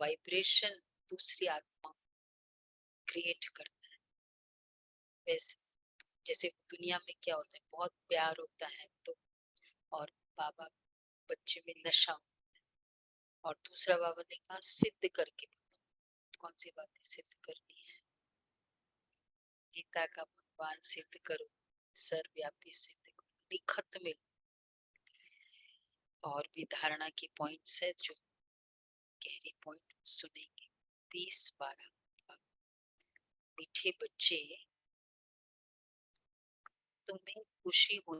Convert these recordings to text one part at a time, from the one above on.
Vibration दूसरी आत्मा create करता है। वैसे जैसे दुनिया में क्या होता है, बहुत प्यार होता है तो, और बाबा बच्चे में नशा होता है, और दूसरा बाबा ने कहा सिद्ध करके बताओ, कौन सी बातें सिद्ध करनी है। गीता का भगवान सिद्ध करो, सर्वव्यापी सिद्ध करो, लिखत में। और भी धारणा की पॉइंट्स है जो गहरी पॉइंट सुनेंगे। 20-12 मीठे बच्चे, तुम्हें खुशी हो।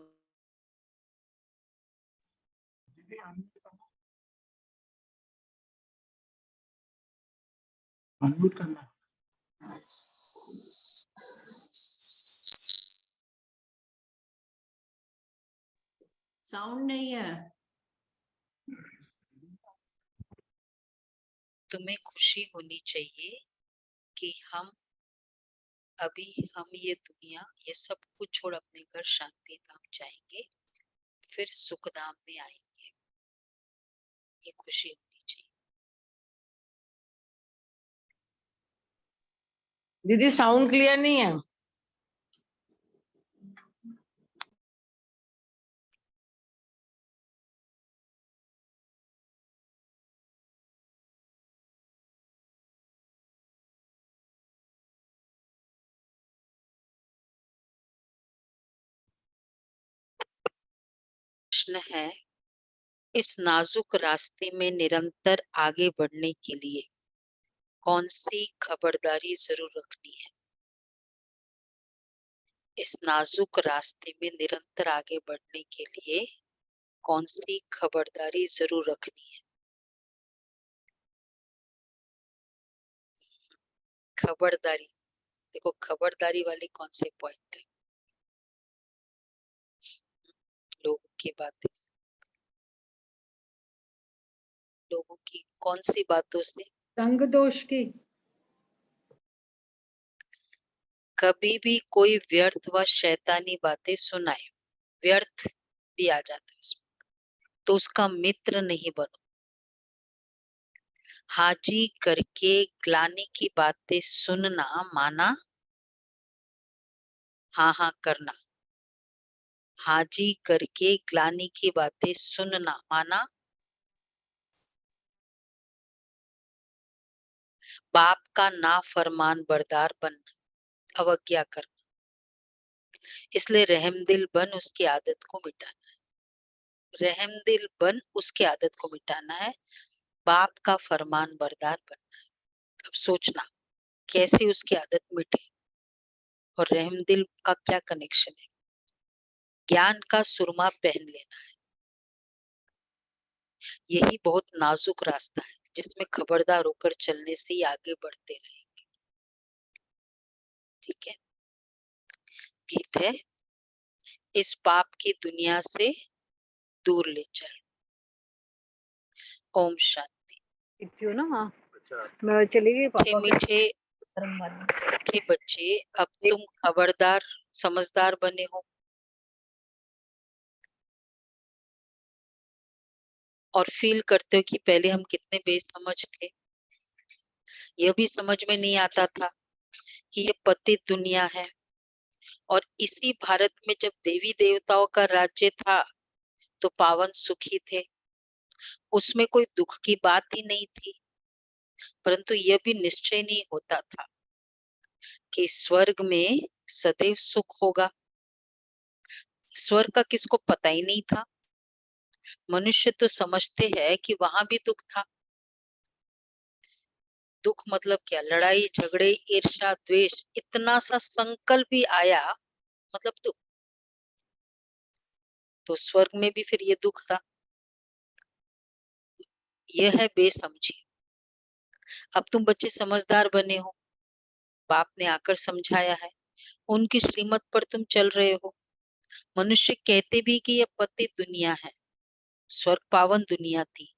अनम्यूट करना। साउंड नहीं है। तुम्हें खुशी होनी चाहिए कि हम ये दुनिया, ये सब कुछ छोड़ अपने घर शांति धाम जाएंगे, फिर सुख धाम में आएंगे। ये खुशी होनी चाहिए। दीदी साउंड क्लियर नहीं है। प्रश्न है, इस नाजुक रास्ते में निरंतर आगे बढ़ने के लिए कौन सी खबरदारी जरूर रखनी है। इस नाजुक रास्ते में निरंतर आगे बढ़ने के लिए कौन सी खबरदारी जरूर रखनी है। खबरदारी, देखो खबरदारी वाले कौन से पॉइंट है। लोगों की बातें, लोगों की कौन सी बातों से। संग दोष की। कभी भी कोई व्यर्थ व शैतानी बातें सुनाए, व्यर्थ भी आ जाता है इसमें, तो उसका मित्र नहीं बनो। हाजी करके ग्लानि की बातें सुनना माना हाँ हाँ करना। हाजी करके ग्लानि की बातें सुनना माना बाप का नाफरमान बरदार बनना, अवज्ञा करना। इसलिए रहमदिल बन उसकी आदत को मिटाना है। रहमदिल बन उसकी आदत को मिटाना है, बाप का फरमान बरदार बनना है। अब सोचना कैसे उसकी आदत मिटे, और रहमदिल का क्या कनेक्शन है। ज्ञान का सुरमा पहन लेना है। यही बहुत नाजुक रास्ता है जिसमें खबरदार होकर चलने से ही आगे बढ़ते रहेंगे। ठीक है। गीत है, इस पाप की दुनिया से दूर ले चल। ओम शांति। ना हाँ, मैं चली गई पापा मीठे मीठे बच्चे, अब तुम खबरदार समझदार बने हो और फील करते हो कि पहले हम कितने बेसमझ थे। यह भी समझ में नहीं आता था कि ये पतित दुनिया है, और इसी भारत में जब देवी देवताओं का राज्य था तो पावन सुखी थे, उसमें कोई दुख की बात ही नहीं थी। परंतु यह भी निश्चय नहीं होता था कि स्वर्ग में सदैव सुख होगा। स्वर्ग का किसको पता ही नहीं था। मनुष्य तो समझते हैं कि वहां भी दुख था। दुख मतलब क्या, लड़ाई झगड़े ईर्ष्या द्वेष, इतना सा संकल्प भी आया मतलब दुख। तो स्वर्ग में भी फिर ये दुख था। यह है बेसमझी। अब तुम बच्चे समझदार बने हो, बाप ने आकर समझाया है, उनकी श्रीमत पर तुम चल रहे हो। मनुष्य कहते भी कि यह पतित दुनिया है, स्वर्ग पावन दुनिया थी।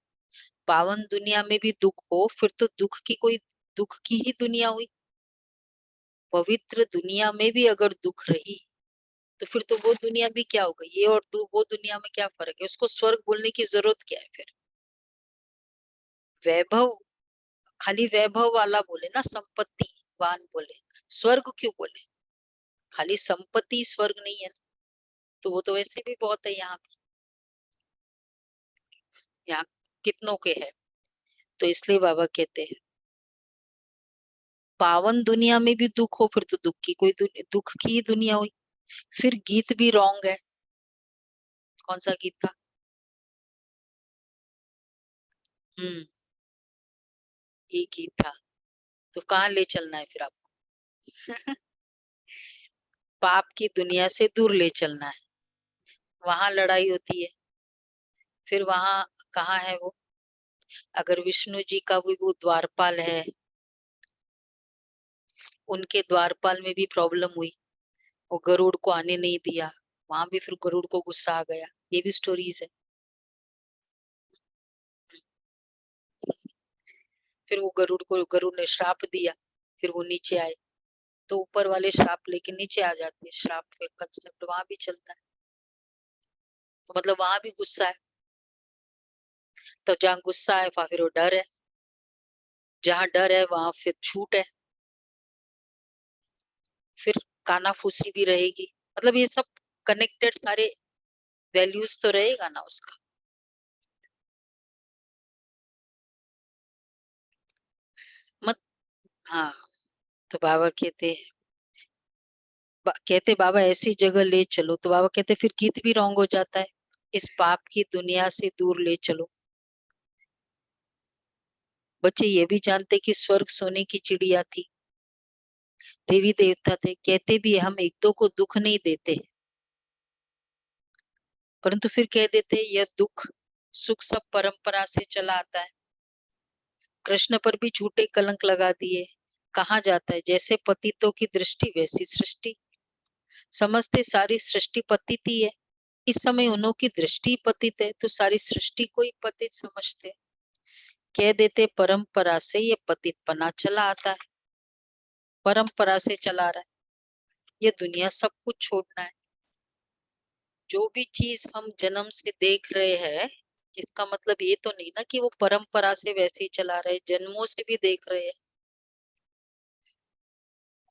पावन दुनिया में भी दुख हो फिर तो दुख की ही दुनिया हुई। पवित्र दुनिया में भी अगर दुख रही तो फिर तो वो दुनिया भी क्या होगा। ये और वो दुनिया में क्या फर्क है, उसको स्वर्ग बोलने की जरूरत क्या है फिर। वैभव खाली वैभव वाला बोले ना, संपत्तिवान बोले, स्वर्ग क्यों बोले? खाली संपत्ति स्वर्ग नहीं है ना, तो वो तो वैसे भी बहुत है यहाँ पे, यहाँ कितनों के है। तो इसलिए बाबा कहते हैं पावन दुनिया में भी दुख हो, फिर तो दुख की कोई दुख की ही दुनिया हुई। फिर गीत भी रॉन्ग है। कौन सा गीत था? ये गीत था। तो कहाँ ले चलना है फिर आपको? पाप की दुनिया से दूर ले चलना है, वहां लड़ाई होती है। फिर वहां कहाँ है वो? अगर विष्णु जी का भी वो द्वारपाल है, उनके द्वारपाल में भी प्रॉब्लम हुई, वो गरुड़ को आने नहीं दिया, वहां भी फिर गरुड़ को गुस्सा आ गया। ये भी स्टोरीज है। फिर वो गरुड़ ने श्राप दिया, फिर वो नीचे आए, तो ऊपर वाले श्राप लेके नीचे आ जाते हैं। श्राप का कंसेप्ट वहां भी चलता है, तो मतलब वहां भी गुस्सा है। तो जहाँ गुस्सा है वहां फिर वो डर है, जहाँ डर है वहां फिर छूट है, फिर कानाफूसी भी रहेगी। मतलब ये सब कनेक्टेड सारे वैल्यूज तो रहेगा ना उसका। मत हाँ, तो बाबा कहते बाबा ऐसी जगह ले चलो, तो बाबा कहते फिर गीत भी रॉन्ग हो जाता है। इस पाप की दुनिया से दूर ले चलो। बच्चे ये भी जानते कि स्वर्ग सोने की चिड़िया थी, देवी देवता थे, कहते भी हम एक दो को दुख नहीं देते, परंतु फिर कह देते यह दुख सुख सब परंपरा से चला आता है। कृष्ण पर भी झूठे कलंक लगा दिए। कहा जाता है जैसे पतितों की दृष्टि वैसी सृष्टि, समझते सारी सृष्टि पतित ही है। इस समय उन्हों की दृष्टि पतित है, तो सारी सृष्टि को ही पतित समझते। कह देते परंपरा से ये पतितपना चला आता है, परंपरा से चला रहा है। ये दुनिया सब कुछ छोड़ना है। जो भी चीज हम जन्म से देख रहे हैं, इसका मतलब ये तो नहीं ना कि वो परंपरा से वैसे ही चला रहे, जन्मों से भी देख रहे हैं।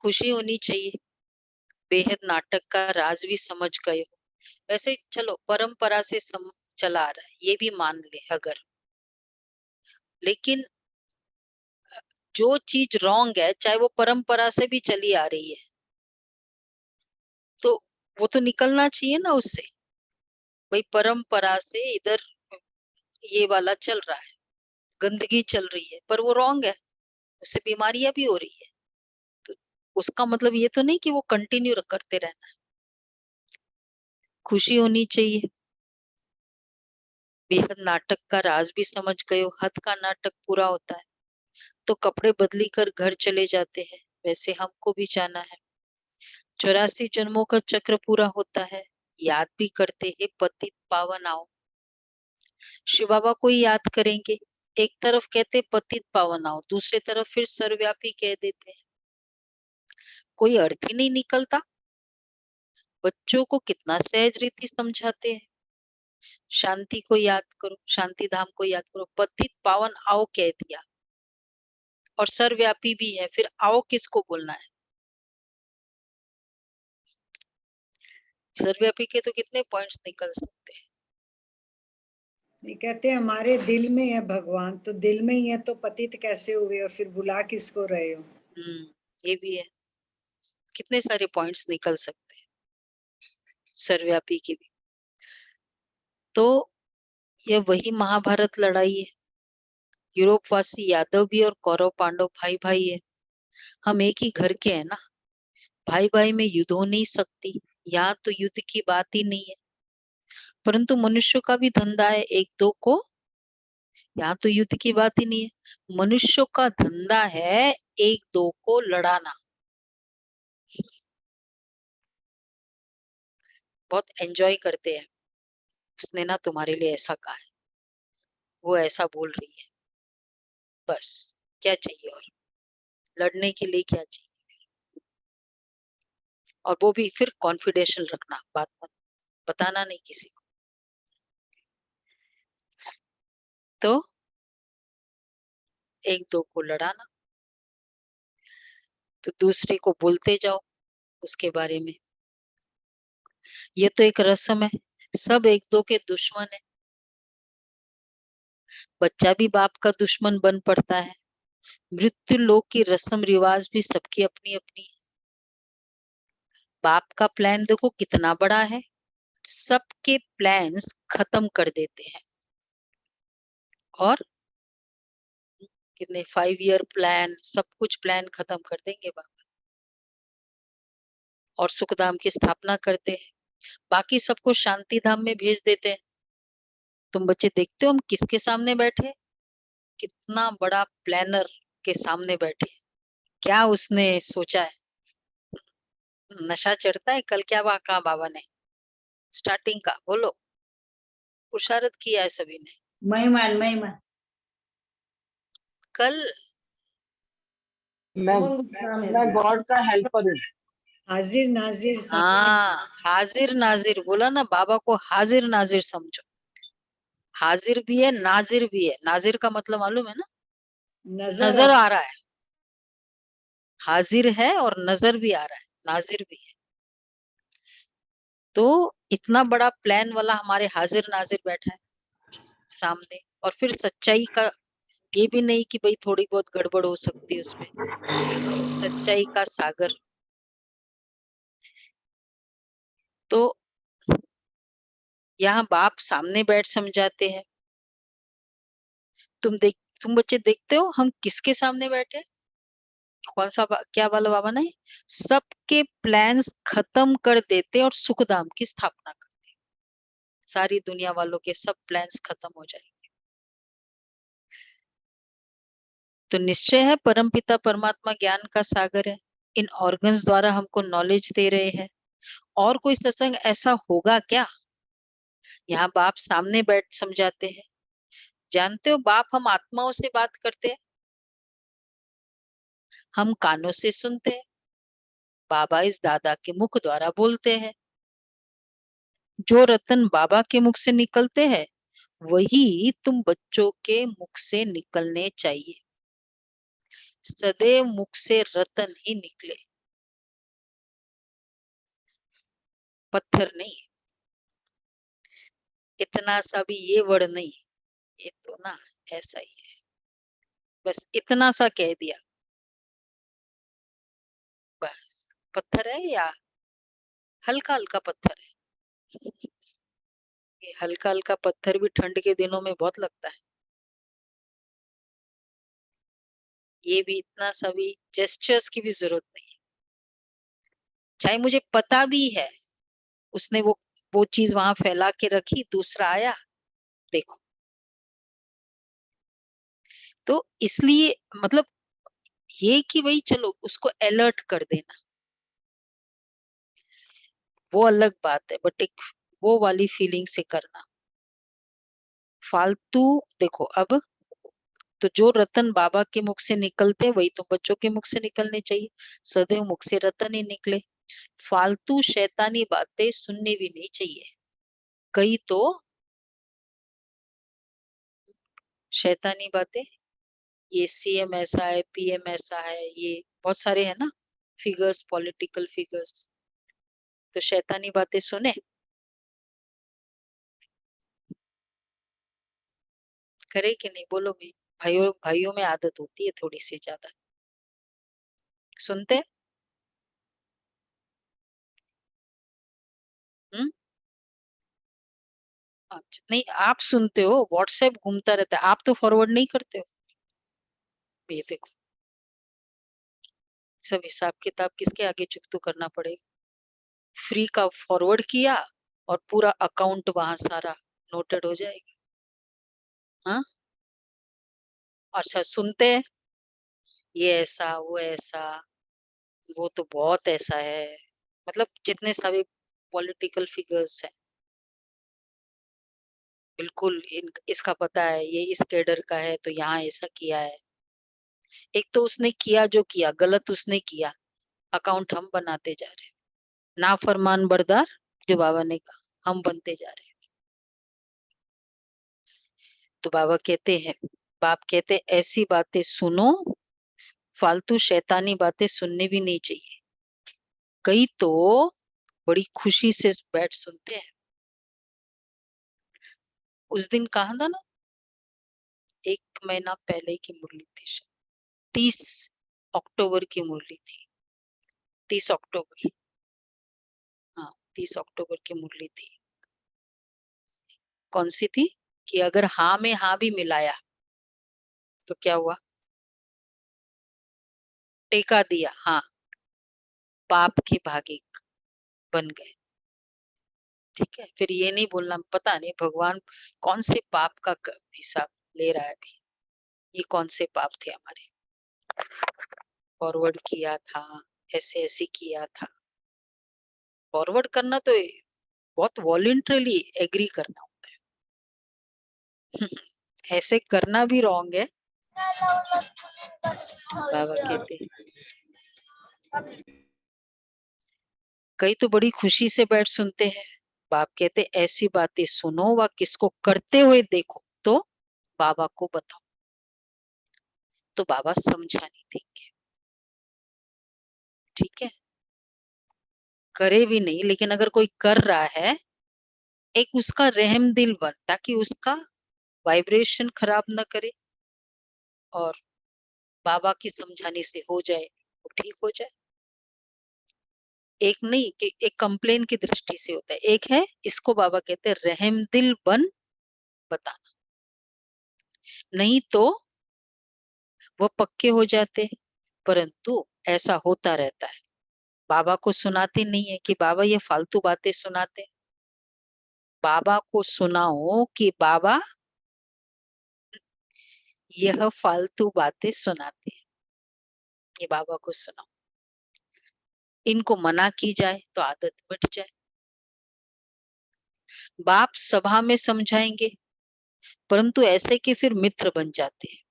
खुशी होनी चाहिए, बेहद नाटक का राज भी समझ गए हो। वैसे चलो परंपरा से चला आ रहा है, ये भी मान ले अगर, लेकिन जो चीज रॉन्ग है, चाहे वो परंपरा से भी चली आ रही है, तो वो तो निकलना चाहिए ना उससे। भाई परंपरा से इधर ये वाला चल रहा है, गंदगी चल रही है, पर वो रॉन्ग है, उससे बीमारियां भी हो रही है। तो उसका मतलब ये तो नहीं कि वो कंटिन्यू करते रहना है। खुशी होनी चाहिए, बेहद नाटक का राज भी समझ गए हो। हद का नाटक पूरा होता है तो कपड़े बदली कर घर चले जाते हैं, वैसे हमको भी जाना है। 84 जन्मों का चक्र पूरा होता है, याद भी करते हैं पतित पावन आओ। शिव बाबा को ही याद करेंगे। एक तरफ कहते पतित पावन आओ, दूसरी तरफ फिर सर्वव्यापी कह देते हैं। कोई अर्थ ही नहीं निकलता। बच्चों को कितना सहज रीति समझाते हैं, शांति को याद करो, शांति धाम को याद करो, पतित पावन आओ कह दिया, और सर्वव्यापी भी है, फिर आओ किसको बोलना है? सर्वव्यापी के तो कितने पॉइंट्स निकल सकते हैं। ये कहते हैं हमारे दिल में है भगवान, तो दिल में ही है तो पतित कैसे हुए और फिर बुला किसको रहे हो? ये भी है, कितने सारे पॉइंट्स निकल सकते हैं सर्वव्यापी की भी। तो यह वही महाभारत लड़ाई है। यूरोपवासी यादव भी और कौरव पांडव भाई भाई है। हम एक ही घर के हैं ना, भाई भाई में युद्ध हो नहीं सकती, यहाँ तो युद्ध की बात ही नहीं है। परंतु मनुष्य का भी धंधा है एक दो को, यहाँ तो युद्ध की बात ही नहीं है। मनुष्य का धंधा है एक दो को लड़ाना। बहुत एंजॉय करते हैं, उसने ना तुम्हारे लिए ऐसा कहा है, वो ऐसा बोल रही है, बस क्या चाहिए और? लड़ने के लिए क्या चाहिए? और वो भी फिर कॉन्फिडेंशियल रखना, बात मत बताना नहीं किसी को। तो एक दो को लड़ाना, तो दूसरे को बोलते जाओ उसके बारे में। ये तो एक रस्म है, सब एक दो के दुश्मन है। बच्चा भी बाप का दुश्मन बन पड़ता है। मृत्यु लोक की रस्म रिवाज भी सबकी अपनी अपनी है। बाप का प्लान देखो कितना बड़ा है, सबके प्लान्स खत्म कर देते हैं। और कितने 5 ईयर प्लान, सब कुछ प्लान खत्म कर देंगे बाबा, और सुखधाम की स्थापना करते हैं। बाकी सबको शांति धाम में भेज देते हैं। तुम बच्चे देखते हो हम किसके सामने बैठे, कितना बड़ा प्लानर के सामने बैठे। क्या उसने सोचा है? नशा चढ़ता है। कल क्या कहा बाबा ने स्टार्टिंग का, बोलो। पुरुषार्थ किया है सभी ने। महिमा कल मैं गॉड का हेल्पर हूँ। हाजिर नाजिर सब हाँ, हाजिर नाजिर बोला ना, बाबा को हाजिर नाजिर समझो। हाजिर भी है, नाजिर भी है। नाजिर का मतलब मालूम है ना, नजर आ रहा है। हाजिर है और नजर भी आ रहा है, नाजिर भी है। तो इतना बड़ा प्लान वाला हमारे हाजिर नाजिर बैठा है सामने। और फिर सच्चाई का ये भी नहीं कि भाई थोड़ी बहुत गड़बड़ हो सकती है उसमें। सच्चाई का सागर। तो यहाँ बाप सामने बैठ समझाते हैं। तुम बच्चे देखते हो हम किसके सामने बैठे? कौन सा क्या वाला बाबा ने? सबके प्लान्स खत्म कर देते और सुखधाम की स्थापना करते। सारी दुनिया वालों के सब प्लान्स खत्म हो जाएंगे। तो निश्चय है परमपिता परमात्मा ज्ञान का सागर है। इन ऑर्गन्स द्वारा हमको नॉलेज दे रहे हैं। और कोई सत्संग ऐसा होगा क्या? यहाँ बाप सामने बैठ समझाते हैं। जानते हो बाप हम आत्माओं से बात करते हैं, हम कानों से सुनते हैं, बाबा इस दादा के मुख द्वारा बोलते हैं। जो रतन बाबा के मुख से निकलते हैं वही तुम बच्चों के मुख से निकलने चाहिए। सदैव मुख से रतन ही निकले, पत्थर नहीं। इतना सा भी ये वर्ड नहीं, ये तो ना ऐसा ही है। बस इतना सा कह दिया, बस पत्थर है या हल्का हल्का पत्थर है। ये हल्का हल्का पत्थर भी ठंड के दिनों में बहुत लगता है। ये भी इतना सा भी जेस्चर्स की भी जरूरत नहीं है। चाहे मुझे पता भी है उसने वो चीज वहां फैला के रखी, दूसरा आया देखो। तो इसलिए मतलब ये कि भाई चलो उसको अलर्ट कर देना वो अलग बात है, बट एक वो वाली फीलिंग से करना। फालतू देखो अब, तो जो रतन बाबा के मुख से निकलते वही तो बच्चों के मुख से निकलने चाहिए। सदैव मुख से रतन ही निकले। फालतू शैतानी बातें सुननी भी नहीं चाहिए। कई तो शैतानी बातें, ये सीएम ऐसा है, पीएम ऐसा है, ये बहुत सारे है ना फिगर्स, पॉलिटिकल फिगर्स। तो शैतानी बातें सुने, करे कि नहीं बोलो भाई। भाइयों भाइयों में आदत होती है थोड़ी सी ज्यादा। सुनते? हम्म। अच्छा नहीं, आप सुनते हो, व्हाट्सएप घूमता रहता है, आप तो फॉरवर्ड नहीं करते हो। ये देखो, सब हिसाब किताब किसके आगे चुकतू करना पड़ेगा। फ्री का फॉरवर्ड किया और पूरा अकाउंट वहां सारा नोटेड हो जाएगा। हाँ, अच्छा सुनते हैं, ये ऐसा वो ऐसा, वो तो बहुत ऐसा है। मतलब जितने सारे पॉलिटिकल फिगर्स हैं, बिल्कुल इसका पता है, ये इस कैडर का है तो यहाँ ऐसा किया है। एक तो उसने किया जो किया गलत उसने किया, अकाउंट हम बनाते जा रहे हैं। नाफरमान बरदार, जो बाबा ने कहा, हम बनते जा रहे हैं। तो बाबा कहते हैं बाप कहते ऐसी बातें सुनो, फालतू शैतानी बातें सुननी भी नहीं चाहिए। कई तो बड़ी खुशी से बैठ सुनते हैं। उस दिन कहा था ना, 1 महीना पहले की मुरली थी, 30 अक्टूबर की मुरली थी, 30 अक्टूबर, हाँ 30 अक्टूबर की मुरली थी। कौन सी थी कि अगर हाँ में हाँ भी मिलाया तो क्या हुआ, टेका दिया, हाँ पाप के भागी बन गए। ठीक है, फिर ये नहीं बोलना पता नहीं भगवान कौन से पाप का हिसाब ले रहा है अभी, ये कौन से पाप थे हमारे, फॉरवर्ड किया था, ऐसे ऐसे किया था। फॉरवर्ड करना तो बहुत वॉलंटरली एग्री करना होता है। ऐसे करना भी रॉन्ग है। बाबा कहते कई तो बड़ी खुशी से बैठ सुनते हैं। बाप कहते ऐसी बातें सुनो व किसको करते हुए देखो तो बाबा को बताओ, तो बाबा समझा नहीं देंगे। ठीक है, करे भी नहीं, लेकिन अगर कोई कर रहा है, एक उसका रहम दिल बन, ताकि उसका वाइब्रेशन खराब ना करे और बाबा की समझाने से हो जाए, वो ठीक हो जाए। एक नहीं कि एक कंप्लेन की दृष्टि से होता है, एक है इसको बाबा कहते हैं रहम दिल बन बताना, नहीं तो वो पक्के हो जाते। परंतु ऐसा होता रहता है, बाबा को सुनाते नहीं है कि बाबा ये फालतू बातें सुनाते हैं। बाबा को सुनाओ कि बाबा यह फालतू बातें सुनाते हैं, ये बाबा को सुनाओ। इनको मना की जाए तो आदत मिट जाए। बाप सभा में समझाएंगे, परंतु ऐसे कि फिर मित्र बन जाते हैं।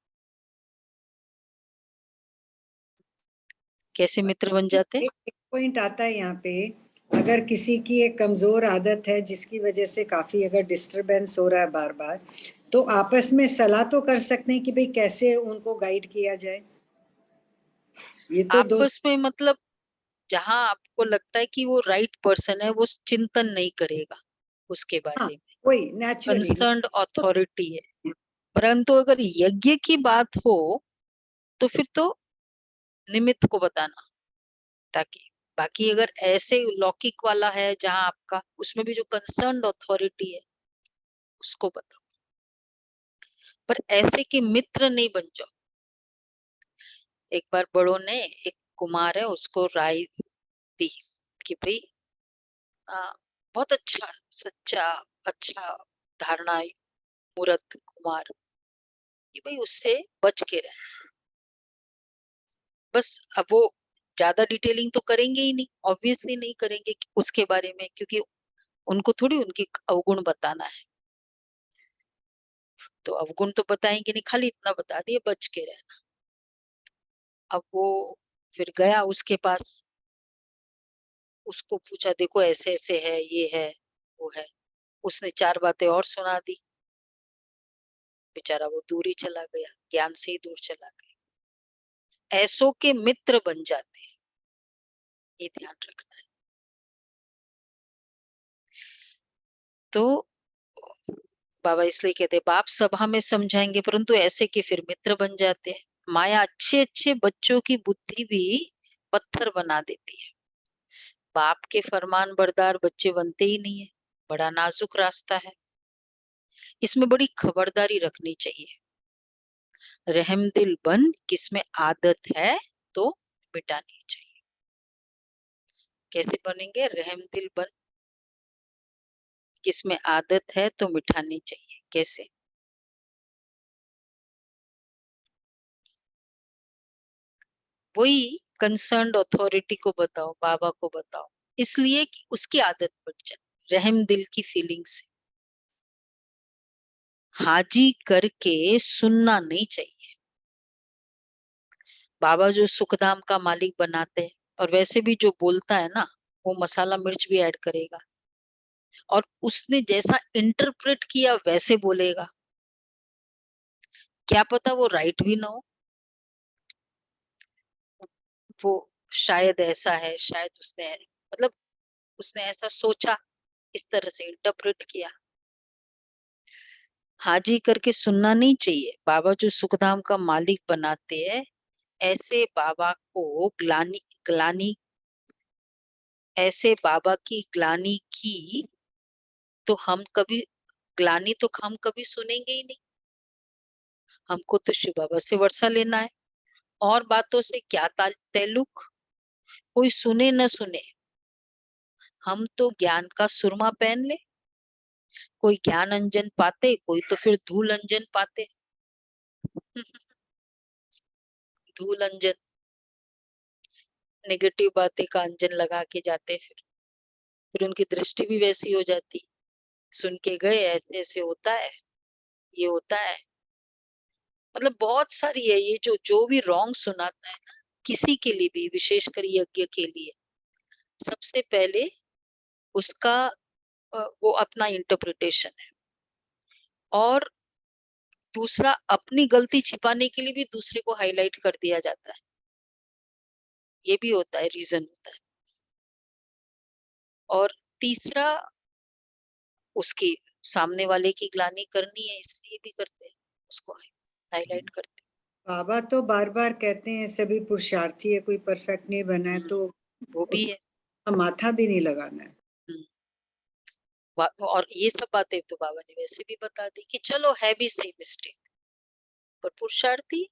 कैसे मित्र बन जाते हैं? एक पॉइंट आता है यहाँ पे, अगर किसी की एक कमजोर आदत है जिसकी वजह से काफी अगर डिस्टरबेंस हो रहा है बार बार, तो आपस में सलाह तो कर सकते हैं कि भाई कैसे उनको गाइड किया जाए। ये तो दो आपस में मतलब जहां आपको लगता है कि वो राइट पर्सन है, वो चिंतन नहीं करेगा उसके हाँ, बारे में, वही नेचुरली कंसर्न्ड तो अथॉरिटी है। परंतु अगर यज्ञ की बात हो तो फिर तो निमित्त को बताना, ताकि बाकी अगर ऐसे लौकिक वाला है जहां आपका उसमें भी जो कंसर्न्ड अथॉरिटी है उसको बताओ, पर ऐसे कि मित्र नहीं बन जाओ। एक बार बड़ों ने, एक कुमार है उसको राय दी कि भाई बहुत अच्छा, सच्चा, अच्छा धारणा मूर्त कुमार, कि भाई उससे बच के रहे। बस अब वो ज्यादा डिटेलिंग तो करेंगे ही नहीं, ऑब्वियसली नहीं करेंगे उसके बारे में, क्योंकि उनको थोड़ी उनकी अवगुण बताना है। तो अवगुण तो बताएंगे नहीं, खाली इतना बता दिए बच के रहना। अब वो फिर गया उसके पास, उसको पूछा देखो ऐसे ऐसे है, ये है, वो है। उसने 4 बातें और सुना दी, बेचारा वो दूर ही चला गया, ज्ञान से ही दूर चला गया। ऐसों के मित्र बन जाते हैं, ये ध्यान रखना है। तो बाबा इसलिए कहते बाप सभा में समझाएंगे, परंतु ऐसे कि फिर मित्र बन जाते हैं। माया अच्छे अच्छे बच्चों की बुद्धि भी पत्थर बना देती है। बाप के फरमान बरदार बच्चे बनते ही नहीं है, बड़ा नाजुक रास्ता है, इसमें बड़ी खबरदारी रखनी चाहिए। रहम दिल बन किसमें आदत है तो मिटानी चाहिए। कैसे बनेंगे रहम दिल बन? किसमें आदत है तो मिटानी चाहिए। कैसे? वही कंसर्न्ड अथॉरिटी को बताओ, बाबा को बताओ, इसलिए कि उसकी आदत बढ़ जाए रहम दिल की फीलिंग से। हाजी करके सुनना नहीं चाहिए। बाबा जो सुखधाम का मालिक बनाते हैं, और वैसे भी जो बोलता है ना, वो मसाला मिर्च भी ऐड करेगा, और उसने जैसा इंटरप्रेट किया वैसे बोलेगा। क्या पता वो राइट भी ना हो, वो शायद ऐसा है, शायद उसने मतलब उसने ऐसा सोचा, इस तरह से इंटरप्रेट किया। हाजी करके सुनना नहीं चाहिए। बाबा जो सुखधाम का मालिक बनाते हैं, ऐसे बाबा को ग्लानी ऐसे बाबा की ग्लानी की तो हम कभी सुनेंगे ही नहीं। हमको तो शिव बाबा से वर्षा लेना है, और बातों से क्या ताल्लुक। कोई सुने न सुने, हम तो ज्ञान का सुरमा पहन ले। कोई ज्ञान अंजन पाते, कोई तो फिर धूल अंजन पाते। धूल अंजन, नेगेटिव बातें का अंजन लगा के जाते, फिर उनकी दृष्टि भी वैसी हो जाती। सुन के गए, ऐसे ऐसे होता है, ये होता है। मतलब बहुत सारी है ये जो भी रॉन्ग सुनाता है ना, किसी के लिए भी, विशेषकर यज्ञ के लिए, सबसे पहले उसका वो अपना इंटरप्रिटेशन है, और दूसरा अपनी गलती छिपाने के लिए भी दूसरे को हाईलाइट कर दिया जाता है। ये भी होता है, रीजन होता है। और तीसरा, उसकी सामने वाले की ग्लानि करनी है, इसलिए भी करते हैं, उसको हाईलाइट करते हैं। बाबा तो बार बार कहते हैं सभी पुरुषार्थी है, कोई परफेक्ट नहीं बना है, तो वो भी है। उसका माथा भी नहीं लगाना है। और ये सब बातें तो बाबा ने वैसे भी बता दी कि चलो है भी सही मिस्टेक, पर पुरुषार्थी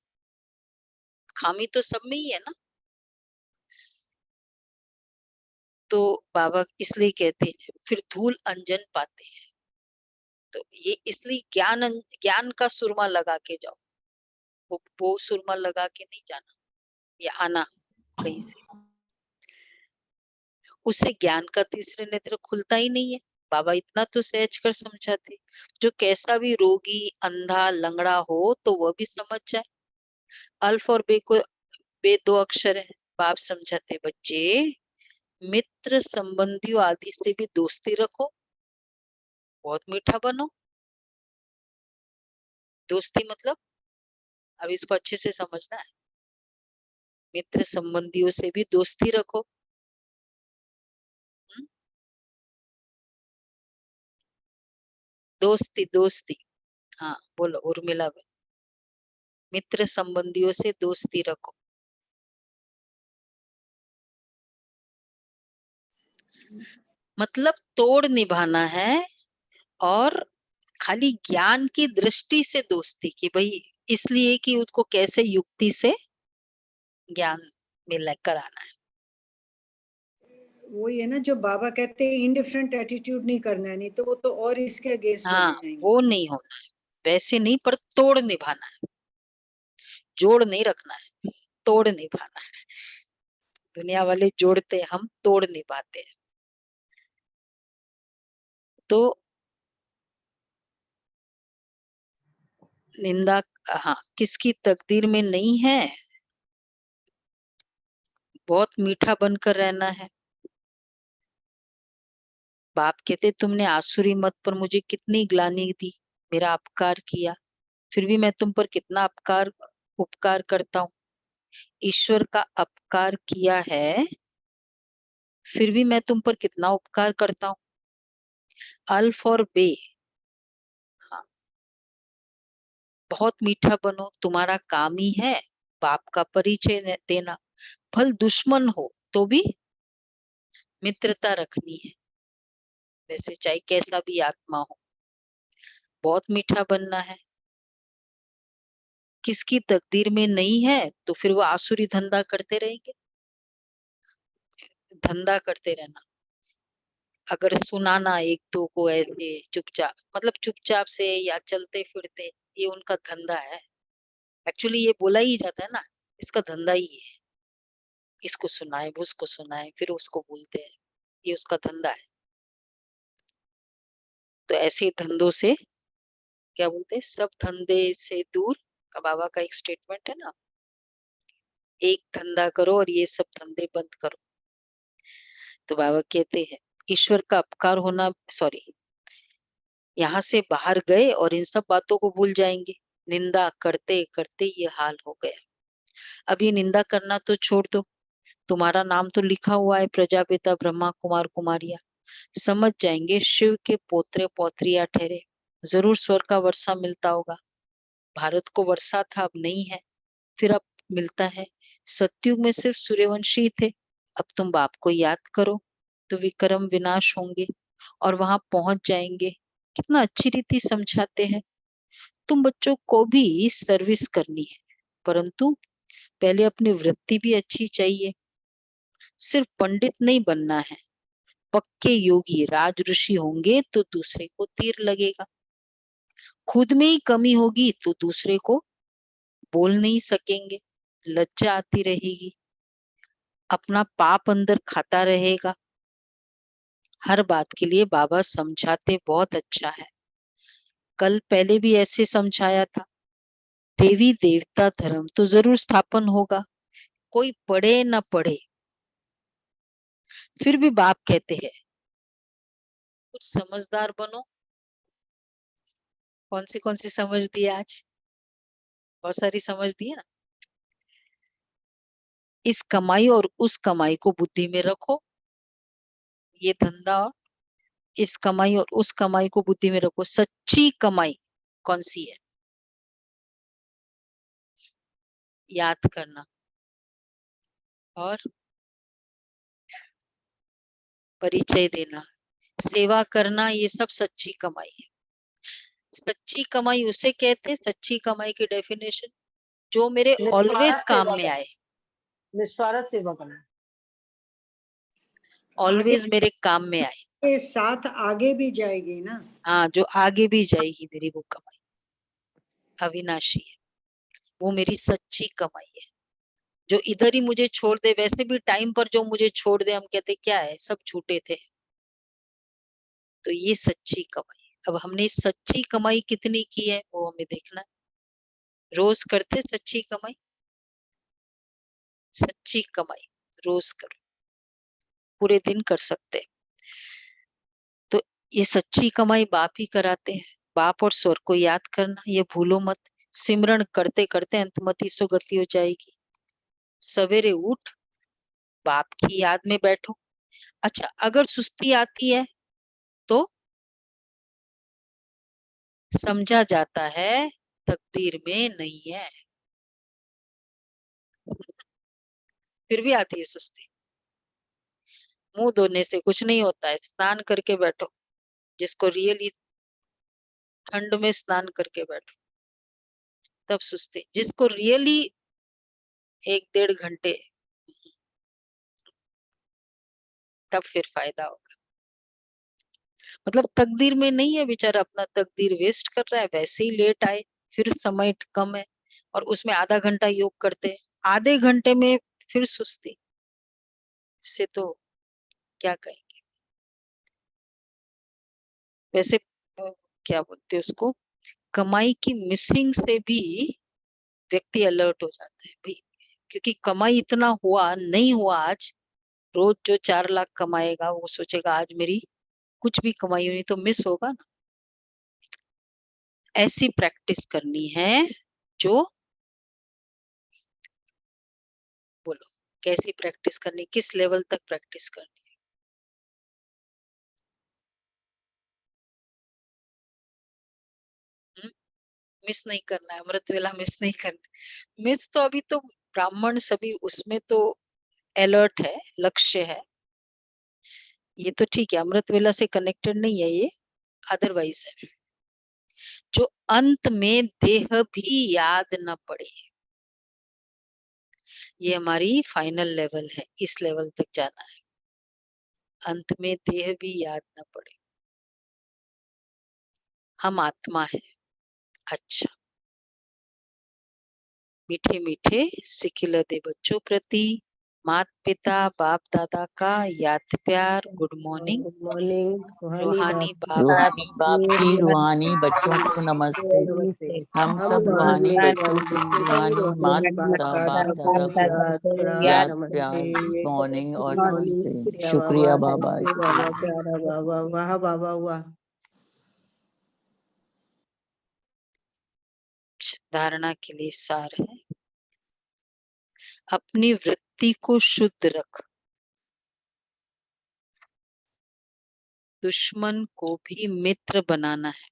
खामी तो सब में ही है ना। तो बाबा इसलिए कहते हैं फिर धूल अंजन पाते हैं। तो ये इसलिए ज्ञान का सुरमा लगा के जाओ, वो सुरमा लगा के नहीं जाना, ये आना कहीं से, उससे ज्ञान का तीसरे नेत्र खुलता ही नहीं है। बाबा इतना तो सहज कर समझाते, जो कैसा भी रोगी, अंधा, लंगड़ा हो तो वह भी समझ जाए। अल्फ और बे दो अक्षर है। बाप समझाते, बच्चे मित्र संबंधियों आदि से भी दोस्ती रखो, बहुत मीठा बनो। दोस्ती मतलब, अब इसको अच्छे से समझना है। मित्र संबंधियों से भी दोस्ती रखो। हम्म? दोस्ती दोस्ती, हाँ बोलो उर्मिला में। मित्र संबंधियों से दोस्ती रखो, मतलब तोड़ निभाना है। और खाली ज्ञान की दृष्टि से दोस्ती की, भाई इसलिए कि उसको कैसे युक्ति से ज्ञान में लेकर आना है। वही है ना जो बाबा कहते हैं, इनडिफरेंट एटीट्यूड नहीं करना है, नहीं तो वो तो और इसके अगेंस्ट हो हाँ, जाएंगे। वो नहीं होना है, वैसे नहीं, पर तोड़ निभाना है। जोड़ नहीं रखना है, तोड़ निभाना है। दुनिया वाले जोड़ते, हम तोड़ निभाते हैं। तो निंदा, हाँ, किसकी तकदीर में नहीं है, बहुत मीठा बनकर रहना है। बाप कहते, तुमने आसुरी मत पर मुझे कितनी ग्लानि दी, मेरा अपकार किया, फिर भी मैं तुम पर कितना उपकार करता हूँ। ईश्वर का अपकार किया है, फिर भी मैं तुम पर कितना उपकार करता हूँ। अल्फ और बे, हाँ, बहुत मीठा बनो, तुम्हारा काम ही है बाप का परिचय देना। भल दुश्मन हो तो भी मित्रता रखनी है, वैसे चाहे कैसा भी आत्मा हो, बहुत मीठा बनना है। किसकी तकदीर में नहीं है तो फिर वो आसुरी धंधा करते रहेंगे। धंधा करते रहना, अगर सुनाना एक दो को ऐसे चुपचाप, मतलब चुपचाप से या चलते फिरते, ये उनका धंधा है। एक्चुअली ये बोला ही जाता है ना, इसका धंधा ही है, इसको सुनाए उसको सुनाए फिर उसको बोलते हैं, ये उसका धंधा है। तो ऐसे धंधों से, क्या बोलते हैं, सब धंधे से दूर का बाबा का एक स्टेटमेंट है ना, एक धंधा करो और ये सब धंधे बंद करो। तो बाबा कहते हैं ईश्वर का अपकार होना, सॉरी, यहाँ से बाहर गए और इन सब बातों को भूल जाएंगे। निंदा करते करते ये हाल हो गया। अब ये निंदा करना तो छोड़ दो, तुम्हारा नाम तो लिखा हुआ है प्रजापिता ब्रह्मा कुमार कुमारिया, समझ जाएंगे शिव के पोत्रे पोत्रिया ठहरे, जरूर स्वर्ग का वर्षा मिलता होगा। भारत को वर्षा था, अब नहीं है, फिर अब मिलता है। सतयुग में सिर्फ सूर्यवंशी थे, अब तुम बाप को याद करो तो विक्रम विनाश होंगे और वहां पहुंच जाएंगे। कितना अच्छी रीति समझाते हैं। तुम बच्चों को भी सर्विस करनी है, परंतु पहले अपनी वृत्ति भी अच्छी चाहिए। सिर्फ पंडित नहीं बनना है, पक्के योगी राज ऋषि होंगे तो दूसरे को तीर लगेगा। खुद में ही कमी होगी तो दूसरे को बोल नहीं सकेंगे, लज्जा आती रहेगी, अपना पाप अंदर खाता रहेगा। हर बात के लिए बाबा समझाते बहुत अच्छा है। कल पहले भी ऐसे समझाया था। देवी देवता धर्म तो जरूर स्थापन होगा, कोई पढ़े न पढ़े, फिर भी बाप कहते हैं कुछ समझदार बनो। कौन सी समझ दी आज? बहुत सारी समझ दी है ना। इस कमाई और उस कमाई को बुद्धि में रखो, ये धंधा और इस कमाई और उस कमाई को बुद्धि में रखो। सच्ची कमाई कौन सी है? याद करना और परिचय देना, सेवा करना, ये सब सच्ची कमाई है। सच्ची कमाई उसे कहते हैं, सच्ची कमाई की डेफिनेशन जो मेरे ऑलवेज काम में आए, निस्वार्थ सेवा करना, ऑलवेज मेरे काम में आए। के साथ आगे भी जाएगी ना। हाँ, जो आगे भी जाएगी मेरी वो कमाई अविनाशी है, वो मेरी सच्ची कमाई है। जो इधर ही मुझे छोड़ दे, वैसे भी टाइम पर जो मुझे छोड़ दे, हम कहते क्या है, सब झूठे थे। तो ये सच्ची कमाई। अब हमने सच्ची कमाई कितनी की है वो हमें देखना है। रोज करते सच्ची कमाई, सच्ची कमाई रोज करो, पूरे दिन कर सकते। तो ये सच्ची कमाई बाप ही कराते हैं। बाप और स्वर को याद करना, ये भूलो मत। सिमरण करते करते अंतमति सुगति हो जाएगी। सवेरे उठ बाप की याद में बैठो। अच्छा, अगर सुस्ती आती है तो समझा जाता है तकदीर में नहीं है, फिर भी आती है सुस्ती। मुंह धोने से कुछ नहीं होता है, स्नान करके बैठो। जिसको रियली ठंड में स्नान करके बैठो तब सुस्ती, जिसको रियली 1-1.5 घंटे तब फिर फायदा होगा। मतलब तकदीर में नहीं है, बेचारा अपना तकदीर वेस्ट कर रहा है, वैसे ही लेट आए, फिर समय कम है और उसमें आधा घंटा योग करते हैं, आधे घंटे में फिर सुस्ती से तो क्या कहेंगे। वैसे क्या बोलते हैं उसको, कमाई की मिसिंग से भी व्यक्ति अलर्ट हो जाता है भाई, क्योंकि कमाई इतना हुआ नहीं हुआ आज। रोज जो 4 लाख कमाएगा वो सोचेगा आज मेरी कुछ भी कमाई हुई तो मिस होगा ना। ऐसी प्रैक्टिस करनी है जो, बोलो कैसी प्रैक्टिस करनी, किस लेवल तक प्रैक्टिस करनी? मिस नहीं करना है, अमृत वेला मिस नहीं करना। मिस तो अभी तो ब्राह्मण सभी उसमें तो अलर्ट है, लक्ष्य है, ये तो ठीक है, अमृत वेला से कनेक्टेड नहीं है ये, अदरवाइज है। जो अंत में देह भी याद न पड़े, ये हमारी फाइनल लेवल है, इस लेवल तक जाना है। अंत में देह भी याद न पड़े, हम आत्मा है। अच्छा, मीठे मीठे सिखिल दे बच्चों प्रति माता पिता बाप दादा का याद प्यार। Good morning. गुड मॉर्निंग रूहानी बाप रूहानी बाप की रूहानी बच्चों को नमस्ते। हम सब रूहानी बच्चों की रूहानी माता बाप दादा को याद प्यार मॉर्निंग और नमस्ते। शुक्रिया बाबा, शुक्रिया। प्यारा बाबा, वाह बाबा वाह। धारणा के लिए सार है, अपनी वृत्ति को शुद्ध रख, दुश्मन को भी मित्र बनाना है।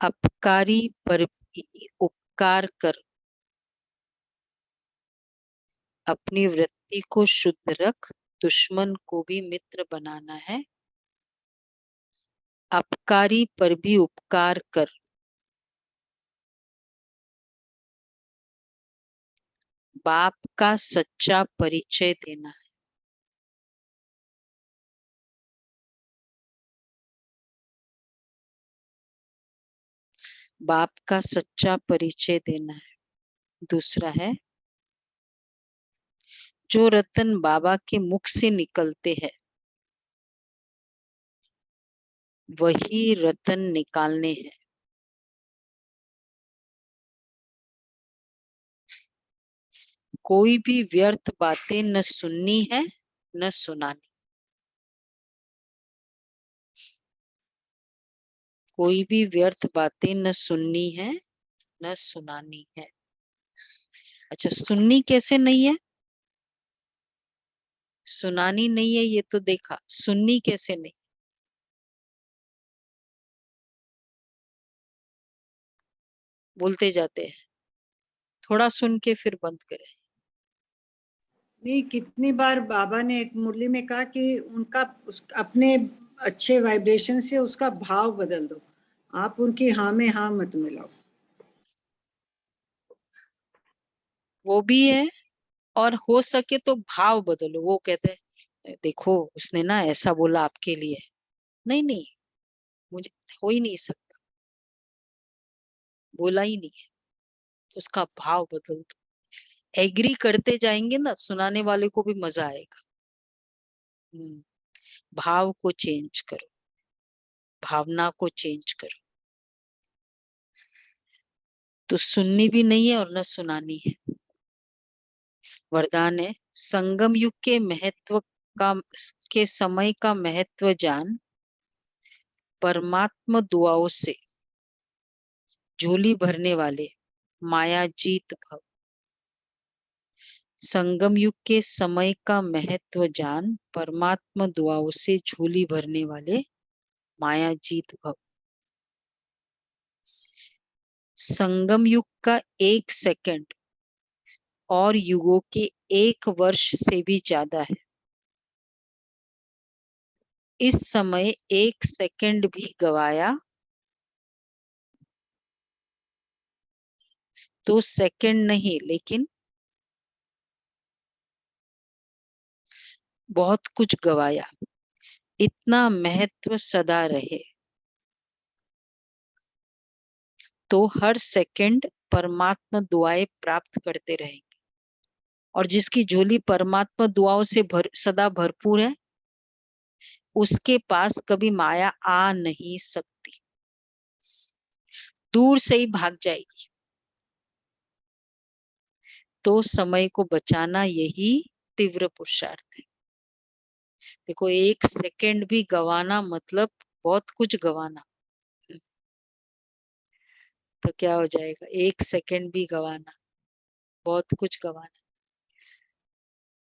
अपकारी पर भी उपकार कर, अपनी वृत्ति को शुद्ध रख, दुश्मन को भी मित्र बनाना है। अपकारी पर भी उपकार कर, बाप का सच्चा परिचय देना है। बाप का सच्चा परिचय देना है। दूसरा है, जो रतन बाबा के मुख से निकलते हैं वही रतन निकालने हैं। कोई भी व्यर्थ बातें न सुननी है न सुनानी। कोई भी व्यर्थ बातें न सुननी है न सुनानी है। अच्छा, सुननी कैसे नहीं है, सुनानी नहीं है, ये तो देखा, सुननी कैसे नहीं? बोलते जाते हैं, थोड़ा सुन के फिर बंद करें। नहीं, कितनी बार बाबा ने एक मुरली में कहा कि उनका अपने अच्छे वाइब्रेशन से उसका भाव बदल दो, आप उनकी हाँ में हाँ मत मिलाओ। वो भी है, और हो सके तो भाव बदलो। वो कहते हैं देखो उसने ना ऐसा बोला आपके लिए, नहीं नहीं, मुझे हो ही नहीं सकता, बोला ही नहीं है, तो उसका भाव बदल दो। एग्री करते जाएंगे ना, सुनाने वाले को भी मजा आएगा। भाव को चेंज करो, भावना को चेंज करो। तो सुननी भी नहीं है और न सुनानी है। वरदान है, संगम युग के महत्व का, के समय का महत्व जान, परमात्मा दुआओं से झोली भरने वाले माया जीत भव। संगम युग के समय का महत्व जान, परमात्मा दुआओं से झोली भरने वाले माया जीत भव। संगम युग का 1 सेकंड और युगों के 1 वर्ष से भी ज्यादा है। इस समय 1 सेकंड भी गवाया तो सेकंड नहीं, लेकिन बहुत कुछ गवाया। इतना महत्व सदा रहे तो हर सेकंड परमात्मा दुआएं प्राप्त करते रहेंगे। और जिसकी झोली परमात्मा दुआओं से सदा भरपूर है, उसके पास कभी माया आ नहीं सकती, दूर से ही भाग जाएगी। तो समय को बचाना यही तीव्र पुरुषार्थ है। देखो, 1 सेकंड भी गवाना मतलब बहुत कुछ गवाना। तो क्या हो जाएगा, 1 सेकंड भी गवाना, बहुत कुछ गवाना।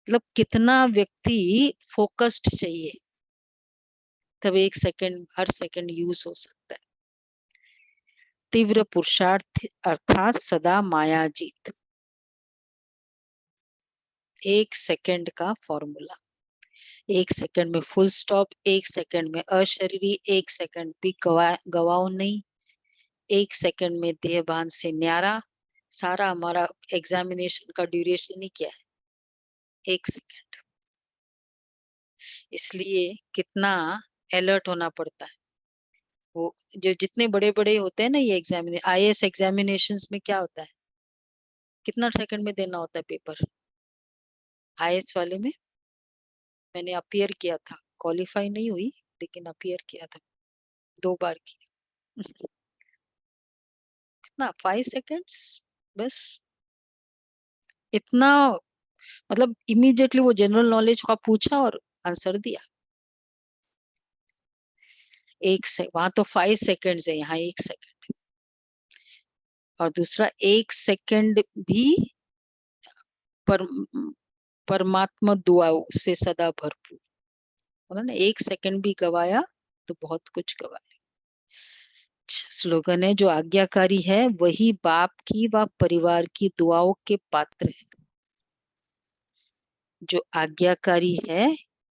मतलब कितना व्यक्ति फोकस्ड चाहिए, तब 1 सेकंड, हर सेकंड यूज हो सकता है। तीव्र पुरुषार्थ अर्थात सदा माया जीत। 1 सेकंड का फॉर्मूला, 1 सेकंड में फुल स्टॉप, 1 सेकंड में अशरीरी, 1 सेकंड भी गवाओ नहीं, 1 सेकंड में देहभान से न्यारा। सारा हमारा एग्जामिनेशन का ड्यूरेशन ही क्या है, 1 सेकंड। इसलिए कितना अलर्ट होना पड़ता है। वो जो जितने बड़े बड़े होते हैं ना ये एग्जामिनेशन, आईएएस एग्जामिनेशंस में क्या होता है, कितना सेकंड में देना होता है पेपर। आईएएस वाले में मैंने अपीयर किया था, क्वालिफाई नहीं हुई लेकिन अपीयर किया था, 2 बार किया। कितना, 5 सेकंड्स बस। इतना, मतलब इमीडिएटली वो जनरल नॉलेज का पूछा और आंसर दिया। वहां तो 5 सेकेंड्स है, यहाँ 1 सेकेंड। और दूसरा 1 सेकेंड भी पर परमात्मा दुआ से सदा भरपूर। उन्होंने 1 सेकेंड भी गवाया तो बहुत कुछ गवाया। स्लोगन है, जो आज्ञाकारी है वही बाप की व परिवार की दुआओं के पात्र है। जो आज्ञाकारी है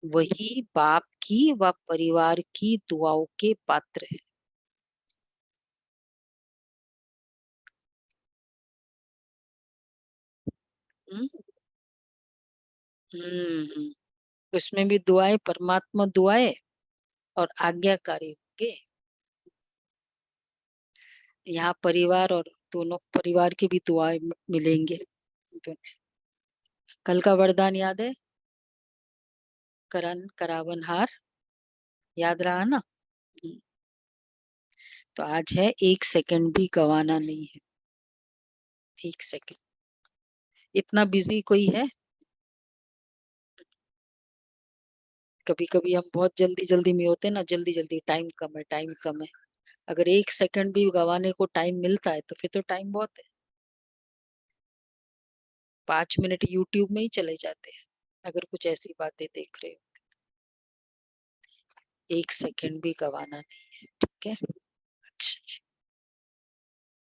वही बाप की व परिवार की दुआओं के पात्र है। हम्म उसमें भी दुआएं, परमात्मा दुआएं और आज्ञाकारी के। यहाँ परिवार और दोनों परिवार की भी दुआएं मिलेंगे। कल का वरदान याद है? करण करावन हार, याद रहा ना? तो आज है 1 सेकंड भी गवाना नहीं है। 1 सेकंड। इतना बिजी कोई है? कभी कभी हम बहुत जल्दी जल्दी में होते हैं ना, जल्दी जल्दी, टाइम कम है, टाइम कम है। अगर 1 सेकंड भी गवाने को टाइम मिलता है तो फिर तो टाइम बहुत है। 5 मिनट यूट्यूब में ही चले जाते हैं अगर कुछ ऐसी बातें देख रहे हो। 1 सेकंड भी गवाना नहीं है, ठीक है? अच्छा।